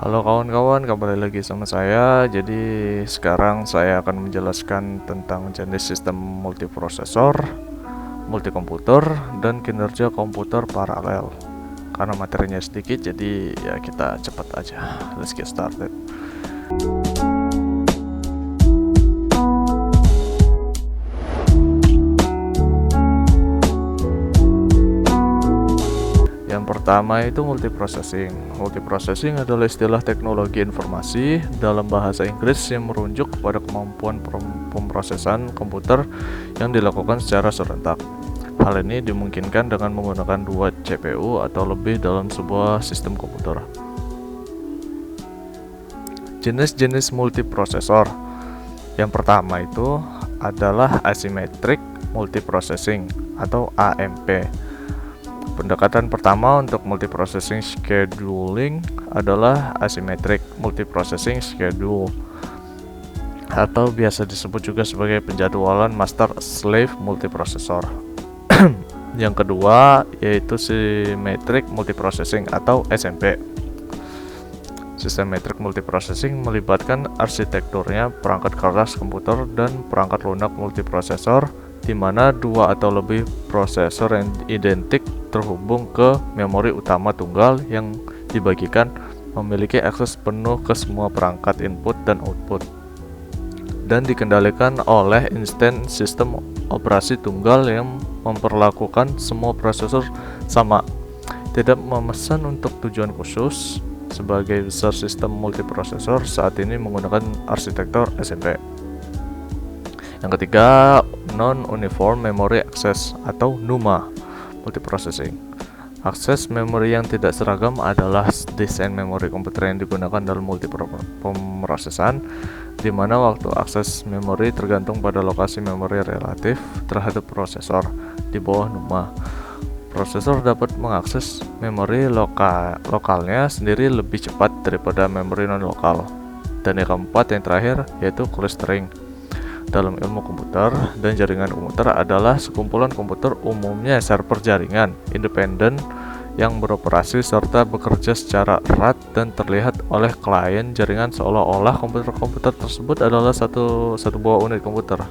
Halo kawan-kawan, kembali lagi sama saya. Jadi sekarang saya akan menjelaskan tentang jenis sistem multiprosesor, multikomputer, dan kinerja komputer paralel. Karena materinya sedikit, jadi ya kita cepat aja. Let's get started. Yang pertama itu multiprocessing. Multiprocessing adalah istilah teknologi informasi dalam bahasa Inggris yang merujuk kepada kemampuan pemrosesan komputer yang dilakukan secara serentak. Hal ini dimungkinkan dengan menggunakan 2 CPU atau lebih dalam sebuah sistem komputer. Jenis-jenis multiprosesor. Yang pertama itu adalah asymmetric multiprocessing atau AMP. Pendekatan pertama untuk multiprocessing scheduling adalah asymmetric multiprocessing schedule atau biasa disebut juga sebagai penjadwalan master-slave multiprosesor. Yang kedua yaitu symmetric multiprocessing atau SMP. Symmetric multiprocessing melibatkan arsitekturnya perangkat keras komputer dan perangkat lunak multiprosesor, di mana 2 atau lebih prosesor yang identik terhubung ke memori utama tunggal yang dibagikan memiliki akses penuh ke semua perangkat input dan output, dan dikendalikan oleh instansi sistem operasi tunggal yang memperlakukan semua prosesor sama, tidak memesan untuk tujuan khusus. Sebagai besar sistem multiprosesor saat ini menggunakan arsitektur SMP. Yang ketiga, Non-Uniform Memory Access atau NUMA multiprocessing. Akses memori yang tidak seragam adalah desain memori komputer yang digunakan dalam multipemrosesan, di mana waktu akses memori tergantung pada lokasi memori relatif terhadap prosesor di bawah NUMA. Prosesor dapat mengakses memori lokalnya sendiri lebih cepat daripada memori non-lokal. Dan yang keempat, yang terakhir, yaitu clustering. Dalam ilmu komputer dan jaringan komputer adalah sekumpulan komputer, umumnya server jaringan, independen yang beroperasi serta bekerja secara erat dan terlihat oleh klien jaringan seolah-olah komputer-komputer tersebut adalah satu buah unit komputer.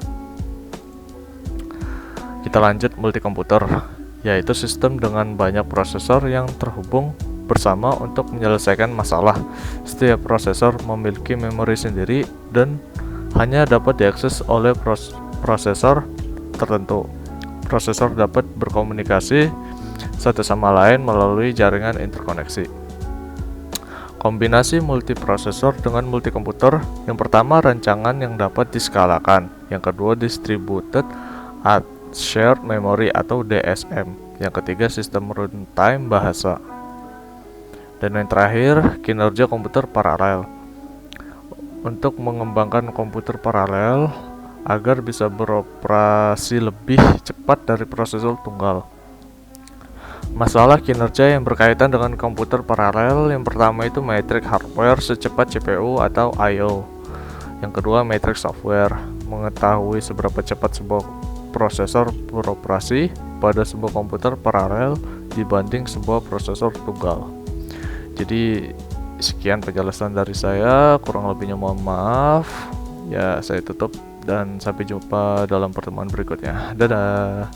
Kita lanjut multikomputer, yaitu sistem dengan banyak prosesor yang terhubung bersama untuk menyelesaikan masalah. Setiap prosesor memiliki memori sendiri dan hanya dapat diakses oleh prosesor tertentu. Prosesor dapat berkomunikasi satu sama lain melalui jaringan interkoneksi. Kombinasi multiprosesor dengan multikomputer. Yang pertama, rancangan yang dapat diskalakan. Yang kedua, distributed shared memory atau DSM. Yang ketiga, sistem runtime bahasa. Dan yang terakhir, kinerja komputer paralel. Untuk mengembangkan komputer paralel agar bisa beroperasi lebih cepat dari prosesor tunggal. Masalah kinerja yang berkaitan dengan komputer paralel. Yang pertama itu matrix hardware secepat CPU atau I/O. Yang kedua, matrix software, mengetahui seberapa cepat sebuah prosesor beroperasi pada sebuah komputer paralel dibanding sebuah prosesor tunggal. Jadi sekian penjelasan dari saya, kurang lebihnya mohon maaf. Ya, saya tutup dan sampai jumpa dalam pertemuan berikutnya. Dadah.